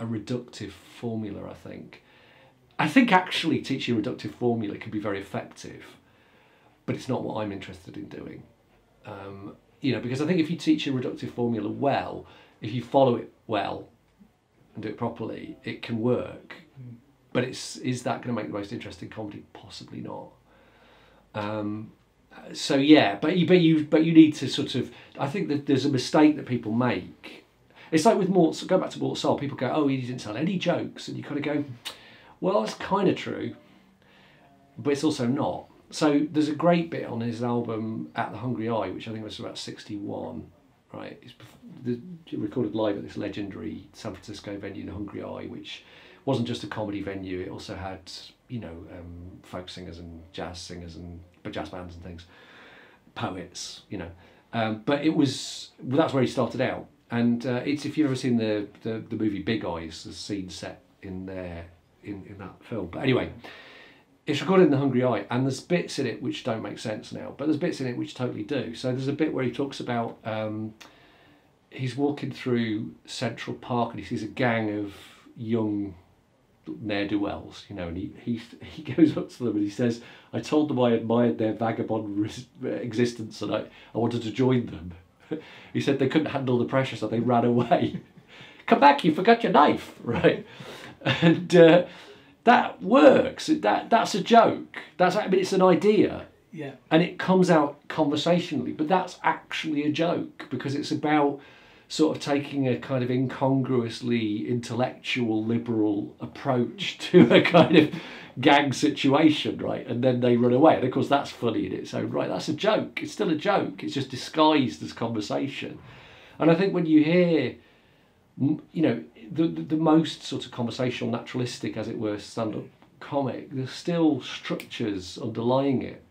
reductive formula, I think. I think actually teaching a reductive formula can be very effective, but it's not what I'm interested in doing. Because I think if you teach a reductive formula well, if you follow it well and do it properly, it can work. But is that going to make the most interesting comedy? Possibly not. But you need to sort of. I think that there's a mistake that people make. It's like with Mort. Go back to Mort Sahl. People go, "Oh, he didn't tell any jokes," and you kind of go, "Well, that's kind of true, but it's also not." So there's a great bit on his album At the Hungry Eye, which I think was about 61, right? It's recorded live at this legendary San Francisco venue, the Hungry Eye, which wasn't just a comedy venue. It also had, folk singers and jazz singers and jazz bands and things, poets, But that's where he started out. And it's, if you've ever seen the movie Big Eyes, there's a scene set in there in that film. But anyway, it's recorded in the Hungry Eye, and there's bits in it which don't make sense now, but there's bits in it which totally do. So there's a bit where he talks about he's walking through Central Park and he sees a gang of young ne'er-do-wells, and he goes up to them and he says, "I told them I admired their vagabond existence and I wanted to join them." He said they couldn't handle the pressure, so they ran away. "Come back, you forgot your knife," right? And that works. That's a joke. It's an idea. Yeah. And it comes out conversationally, but that's actually a joke because it's about sort of taking a kind of incongruously intellectual liberal approach to a kind of gang situation, right? And then they run away. And of course that's funny in its own right. That's a joke. It's still a joke. It's just disguised as conversation. And I think when you hear, the most sort of conversational, naturalistic, as it were, stand-up comic, there's still structures underlying it.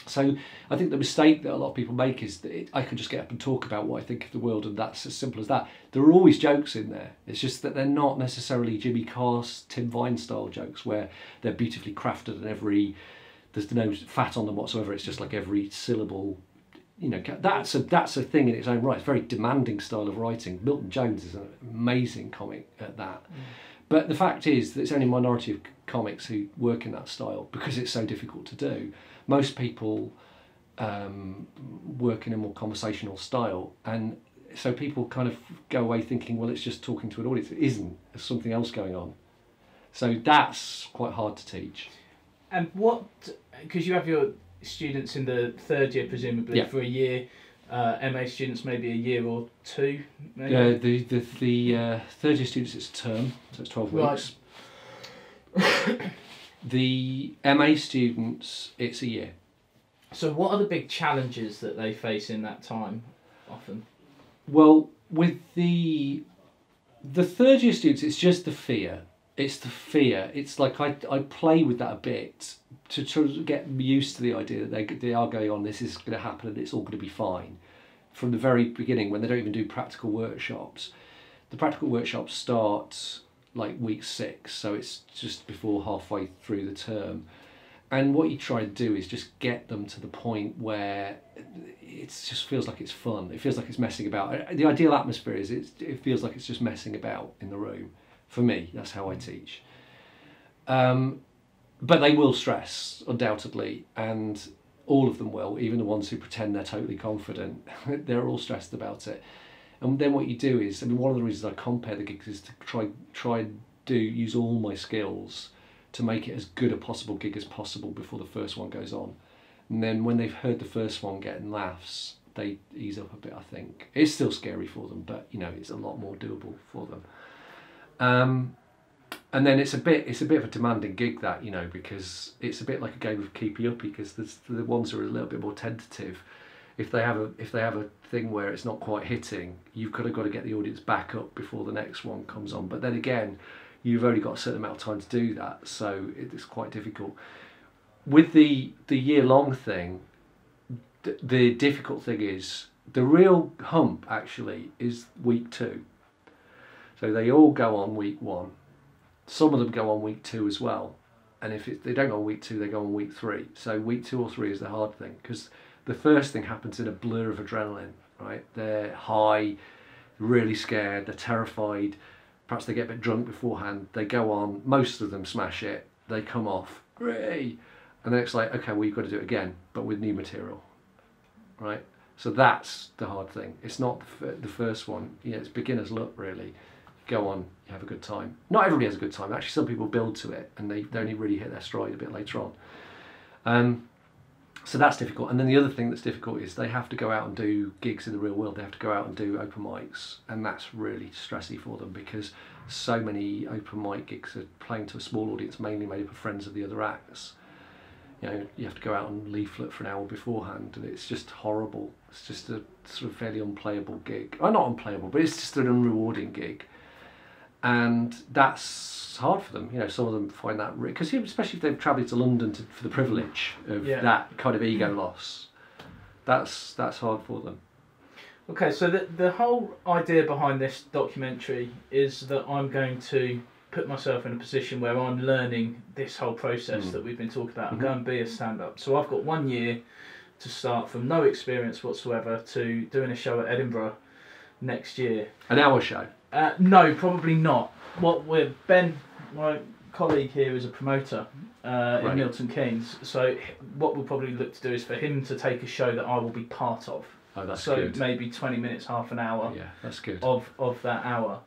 So I think the mistake that a lot of people make is that I can just get up and talk about what I think of the world, and that's as simple as that. There are always jokes in there. It's just that they're not necessarily Jimmy Carr's Tim Vine style jokes where they're beautifully crafted and there's no fat on them whatsoever. It's just like every syllable, that's a thing in its own right. It's a very demanding style of writing. Milton Jones is an amazing comic at that. But the fact is that it's only a minority of comics who work in that style because it's so difficult to do. Most people work in a more conversational style, and so people kind of go away thinking, well, it's just talking to an audience. It isn't. There's something else going on. So that's quite hard to teach. And because you have your students in the third year, presumably, for a year, MA students maybe a year or two, maybe? Yeah, the third year students, it's a term, so it's 12 weeks. Right. The MA students, it's a year. So what are the big challenges that they face in that time, often? Well, with the third year students, it's just the fear. It's the fear. It's like I play with that a bit to sort of get used to the idea that they are going on, this is going to happen and it's all going to be fine. From the very beginning, when they don't even do practical workshops. The practical workshops start like week 6, so it's just before halfway through the term. And what you try to do is just get them to the point where it just feels like it's fun. It feels like it's messing about. The ideal atmosphere is it feels like it's just messing about in the room. For me, that's how I teach. But they will stress, undoubtedly, and all of them will, even the ones who pretend they're totally confident. They're all stressed about it. And then what you do is, I mean, one of the reasons I compare the gigs is to try and use all my skills to make it as good a possible gig as possible before the first one goes on. And then when they've heard the first one getting laughs, they ease up a bit, I think. It's still scary for them, but you know, it's a lot more doable for them. And then it's a bit of a demanding gig, that, you know, because it's a bit like a game of keepy uppy, because the ones who are a little bit more tentative, if they have a thing where it's not quite hitting, you've got to get the audience back up before the next one comes on. But then again, you've only got a certain amount of time to do that, so it's quite difficult. With the year-long thing, the difficult thing is, the real hump actually is week 2. So they all go on week 1. Some of them go on week 2 as well. And if they don't go on week 2, they go on week 3. So week 2 or 3 is the hard thing, because the first thing happens in a blur of adrenaline, right? They're high, really scared, they're terrified. Perhaps they get a bit drunk beforehand. They go on, most of them smash it. They come off, hooray! And then it's like, okay, well, you've got to do it again, but with new material, right? So that's the hard thing. It's not the first one. You know, it's beginner's luck, really. Go on, you have a good time. Not everybody has a good time. Actually, some people build to it, and they only really hit their stride a bit later on. So that's difficult. And then the other thing that's difficult is they have to go out and do gigs in the real world. They have to go out and do open mics, and that's really stressy for them, because so many open mic gigs are playing to a small audience, mainly made up of friends of the other acts. You know, you have to go out and leaflet for an hour beforehand, and it's just horrible. It's just a sort of fairly unplayable gig. Well, not unplayable, but it's just an unrewarding gig. And that's hard for them. You know, some of them find that, because especially if they've travelled to London for the privilege of that kind of ego loss, that's hard for them. Okay, so the whole idea behind this documentary is that I'm going to put myself in a position where I'm learning this whole process that we've been talking about, and go and be a stand-up. So I've got 1 year to start from no experience whatsoever to doing a show at Edinburgh next year. An hour show? No, probably not. Ben, my colleague here, is a promoter in Milton Keynes. So what we'll probably look to do is for him to take a show that I will be part of. Oh, that's good. So maybe 20 minutes, half an hour. Yeah, that's good. Of that hour.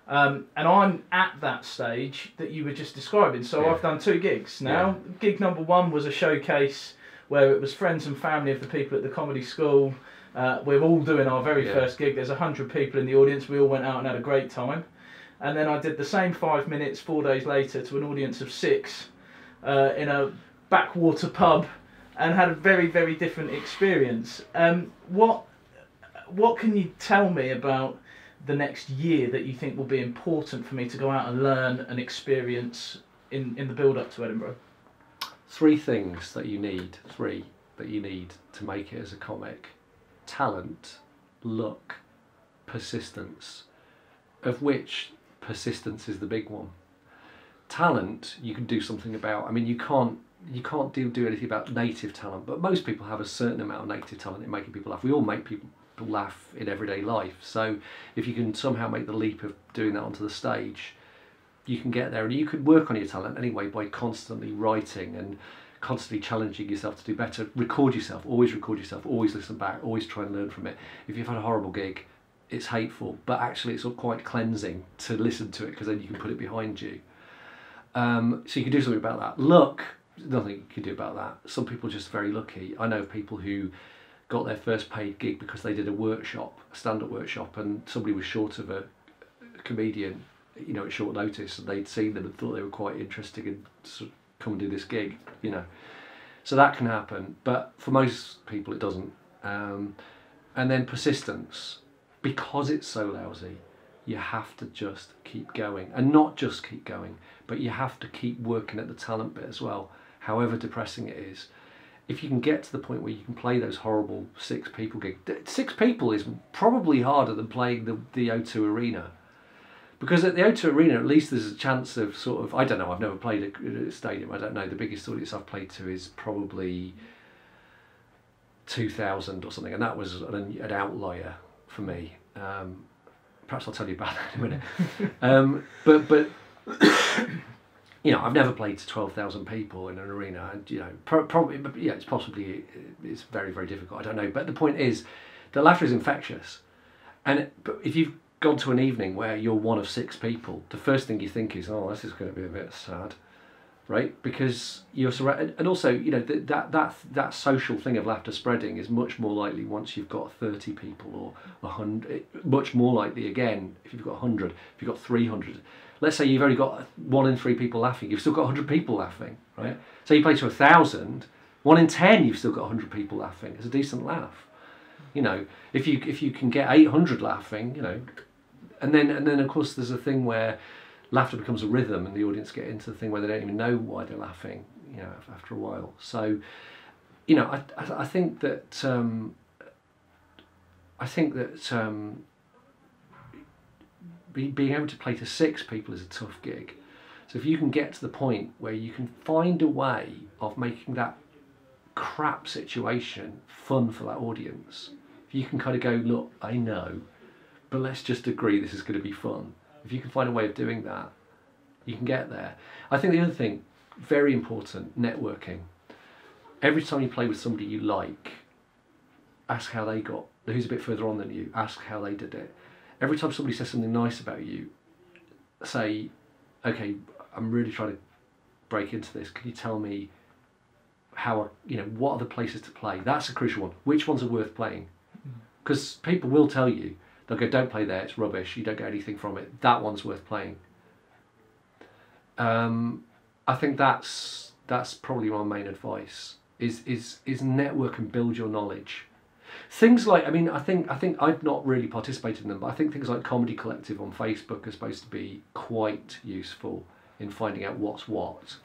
And I'm at that stage that you were just describing. So I've done 2 gigs now. Yeah. Gig number 1 was a showcase where it was friends and family of the people at the comedy school. We're all doing our very first gig. There's 100 people in the audience. We all went out and had a great time. And then I did the same 5 minutes 4 days later to an audience of 6 in a backwater pub, and had a very, very different experience. What can you tell me about the next year that you think will be important for me to go out and learn and experience in the build-up to Edinburgh? 3 things that you need. 3 that you need to make it as a comic. Talent, luck, persistence, of which persistence is the big one. Talent, you can do something about. I mean, you can't do anything about native talent, but most people have a certain amount of native talent in making people laugh. We all make people laugh in everyday life, so if you can somehow make the leap of doing that onto the stage, you can get there, and you could work on your talent anyway by constantly writing and constantly challenging yourself to do better. Record yourself, always listen back, always try and learn from it. If you've had a horrible gig, it's hateful, but actually it's quite cleansing to listen to it, because then you can put it behind you. So you can do something about that. Luck, nothing you can do about that. Some people are just very lucky. I know people who got their first paid gig because they did a stand-up workshop, and somebody was short of a comedian, you know, at short notice, and they'd seen them and thought they were quite interesting and sort of come and do this gig, you know. So that can happen, but for most people it doesn't. And then persistence, because it's so lousy, you have to just keep going, and not just keep going, but you have to keep working at the talent bit as well, however depressing it is. If you can get to the point where you can play those horrible 6 people gigs, 6 people is probably harder than playing the O2 Arena. Because at the O2 Arena, at least there's a chance of sort of, I don't know, I've never played at a stadium, I don't know, the biggest audience I've played to is probably 2,000 or something, and that was an outlier for me. Perhaps I'll tell you about that in a minute. But you know, I've never played to 12,000 people in an arena, and you know, probably, yeah, it's very, very difficult, I don't know. But the point is, the laughter is infectious, and if you've gone to an evening where you're one of 6 people, the first thing you think is, oh, this is going to be a bit sad, right? Because you're surrounded, and also, you know, that social thing of laughter spreading is much more likely once you've got 30 people or 100, much more likely again if you've got 100, if you've got 300. Let's say you've only got 1 in 3 people laughing, you've still got 100 people laughing, right? So you play to 1,000, 1 in 10 you've still got 100 people laughing. It's a decent laugh. You know, if you can get 800 laughing, you know, and then of course there's a thing where laughter becomes a rhythm, and the audience get into the thing where they don't even know why they're laughing, you know, after a while. So, you know, I think that being able to play to 6 people is a tough gig. So if you can get to the point where you can find a way of making that crap situation fun for that audience, if you can kind of go, look, I know, but let's just agree this is going to be fun. If you can find a way of doing that, you can get there. I think the other thing, very important, networking. Every time you play with somebody you like, ask how they got, who's a bit further on than you, ask how they did it. Every time somebody says something nice about you, say, okay, I'm really trying to break into this. Can you tell me how, you know, what are the places to play? That's a crucial one. Which ones are worth playing? Because people will tell you, they'll go, don't play there, it's rubbish, you don't get anything from it. That one's worth playing. I think that's probably my main advice, is network and build your knowledge. Things like, I mean, I think I've not really participated in them, but I think things like Comedy Collective on Facebook are supposed to be quite useful in finding out what's what.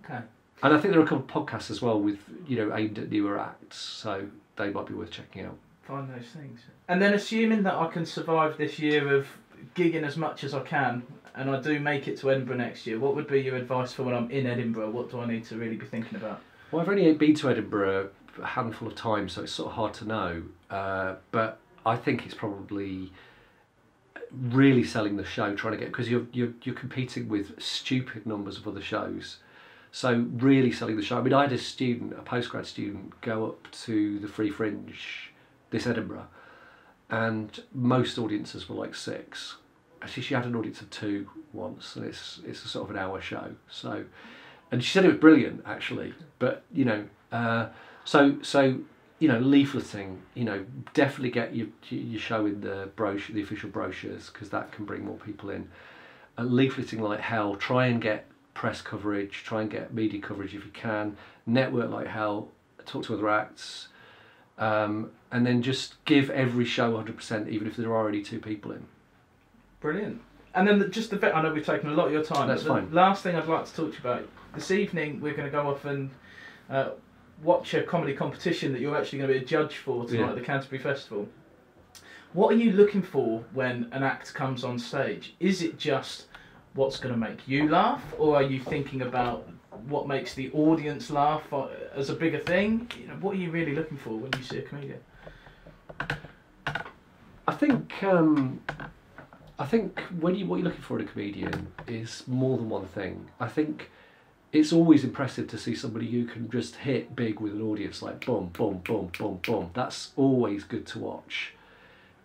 Okay. And I think there are a couple of podcasts as well with, you know, aimed at newer acts, so they might be worth checking out. Find those things. And then assuming that I can survive this year of gigging as much as I can, and I do make it to Edinburgh next year, what would be your advice for when I'm in Edinburgh? What do I need to really be thinking about? Well, I've only been to Edinburgh a handful of times, so it's sort of hard to know. But I think it's probably really selling the show, trying to get, because you're competing with stupid numbers of other shows. So really selling the show. I mean, I had a postgrad student, go up to the Free Fringe this Edinburgh, and most audiences were like 6. Actually, she had an audience of 2 once, and it's a sort of an hour show. So, and she said it was brilliant actually. But you know, so you know, leafleting. You know, definitely get your show in the brochure, the official brochures, because that can bring more people in. Leafleting like hell. Try and get press coverage. Try and get media coverage if you can. Network like hell. Talk to other acts. And then just give every show 100%, even if there are already 2 people in. Brilliant. And then I know we've taken a lot of your time. That's fine. The last thing I'd like to talk to you about, this evening we're going to go off and watch a comedy competition that you're actually going to be a judge for tonight at the Canterbury Festival. What are you looking for when an act comes on stage? Is it just what's going to make you laugh, or are you thinking about what makes the audience laugh as a bigger thing? You know, what are you really looking for when you see a comedian? I think I think what you're looking for in a comedian is more than one thing. I think it's always impressive to see somebody who can just hit big with an audience, like boom, boom, boom, boom, boom. That's always good to watch.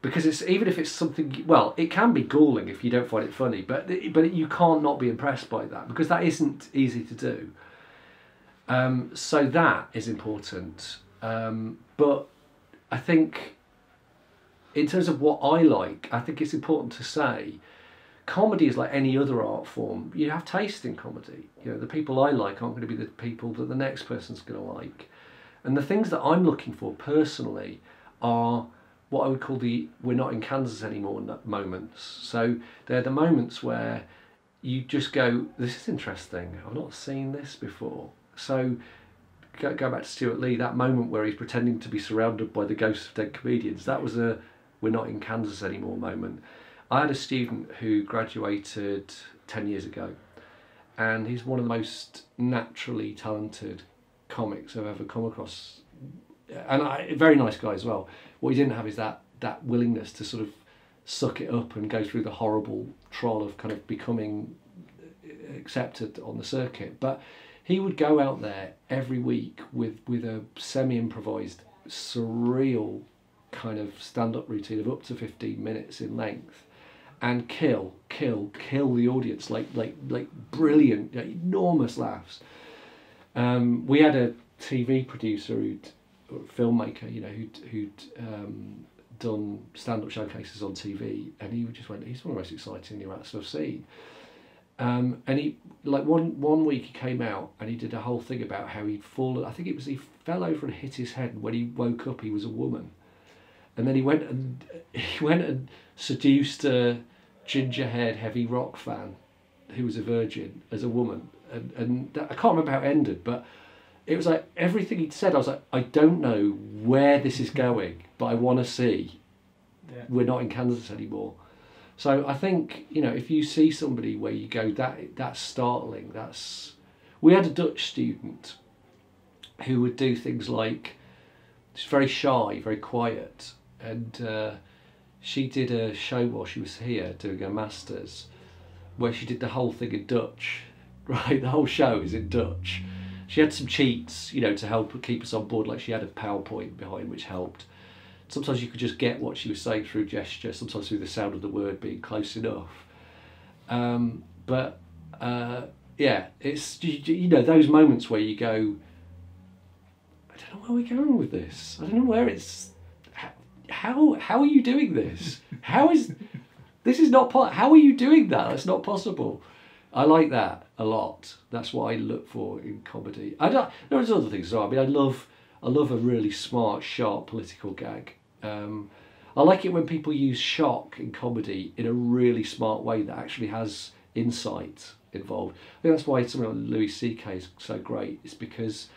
Because it's, even if it's something, well, it can be galling if you don't find it funny, but you can't not be impressed by that, because that isn't easy to do. So that is important. But I think, in terms of what I like, I think it's important to say, comedy is like any other art form. You have taste in comedy. You know, the people I like aren't going to be the people that the next person's going to like. And the things that I'm looking for personally are what I would call the "we're not in Kansas anymore" moments. So they're the moments where you just go, this is interesting, I've not seen this before. So go back to Stuart Lee, that moment where he's pretending to be surrounded by the ghosts of dead comedians, that was a "we're not in Kansas anymore" moment. I had a student who graduated 10 years ago, and he's one of the most naturally talented comics I've ever come across. And a very nice guy as well. What he didn't have is that willingness to sort of suck it up and go through the horrible trial of kind of becoming accepted on the circuit. But he would go out there every week with a semi-improvised, surreal kind of stand-up routine of up to 15 minutes in length, and kill the audience, like brilliant, enormous laughs. We had a TV producer filmmaker, you know, who'd done stand-up showcases on TV, and he just went, he's one of the most exciting new acts I've seen. And he, like one week he came out and he did a whole thing about how he'd fallen, I think it was he fell over and hit his head, and when he woke up he was a woman. And then he went and seduced a ginger-haired heavy rock fan who was a virgin as a woman. And that, I can't remember how it ended, but it was like everything he'd said, I was like, I don't know where this is going, but I want to see. Yeah. We're not in Kansas anymore. So I think, you know, if you see somebody where you go, that's startling. We had a Dutch student who would do things like, she's very shy, very quiet, and she did a show while she was here doing her masters, where she did the whole thing in Dutch. Right, the whole show is in Dutch. She had some cheats, you know, to help keep us on board. Like she had a PowerPoint behind, which helped. Sometimes you could just get what she was saying through gesture, sometimes through the sound of the word being close enough. Yeah, it's, you know, those moments where you go, I don't know where we're going with this. I don't know where it's, how are you doing this? This is not, how are you doing that? That's not possible. I like that a lot. That's what I look for in comedy. There's other things as well. I mean, I love a really smart, sharp political gag. I like it when people use shock in comedy in a really smart way that actually has insight involved. I think that's why something like Louis C.K. is so great. It's because,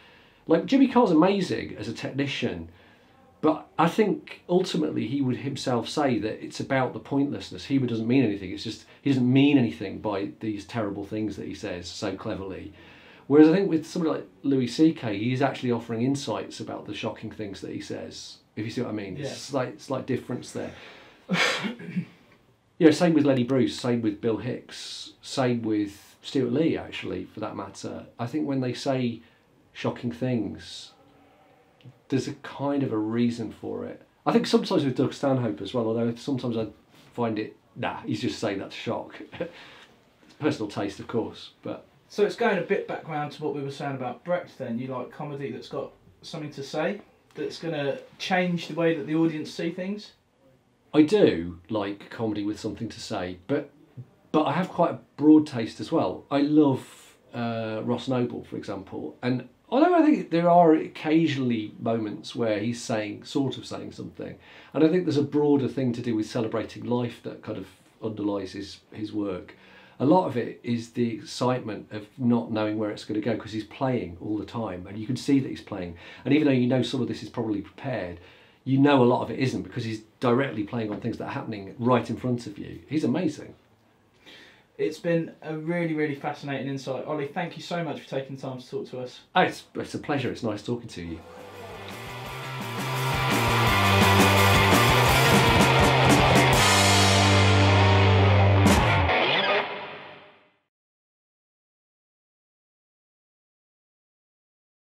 like, Jimmy Carr's amazing as a technician, but I think ultimately he would himself say that it's about the pointlessness. He doesn't mean anything. It's just, he doesn't mean anything by these terrible things that he says so cleverly. Whereas I think with somebody like Louis C.K., he's actually offering insights about the shocking things that he says, if you see what I mean. Yeah. It's like difference there. You know, same with Lenny Bruce, same with Bill Hicks, same with Stuart Lee, actually, for that matter. I think when they say shocking things, there's a kind of a reason for it. I think sometimes with Doug Stanhope as well, although sometimes I find it, he's just saying that to shock. It's personal taste, of course, but... So it's going a bit back round to what we were saying about Brecht then. You like comedy that's got something to say, that's going to change the way that the audience see things? I do like comedy with something to say, but I have quite a broad taste as well. I love Ross Noble, for example, and although I think there are occasionally moments where he's sort of saying something, and I think there's a broader thing to do with celebrating life that kind of underlies his work. A lot of it is the excitement of not knowing where it's going to go, because he's playing all the time, and you can see that he's playing. And even though you know some of this is probably prepared, you know a lot of it isn't, because he's directly playing on things that are happening right in front of you. He's amazing. It's been a really, really fascinating insight. Ollie, thank you so much for taking the time to talk to us. Oh, it's a pleasure. It's nice talking to you.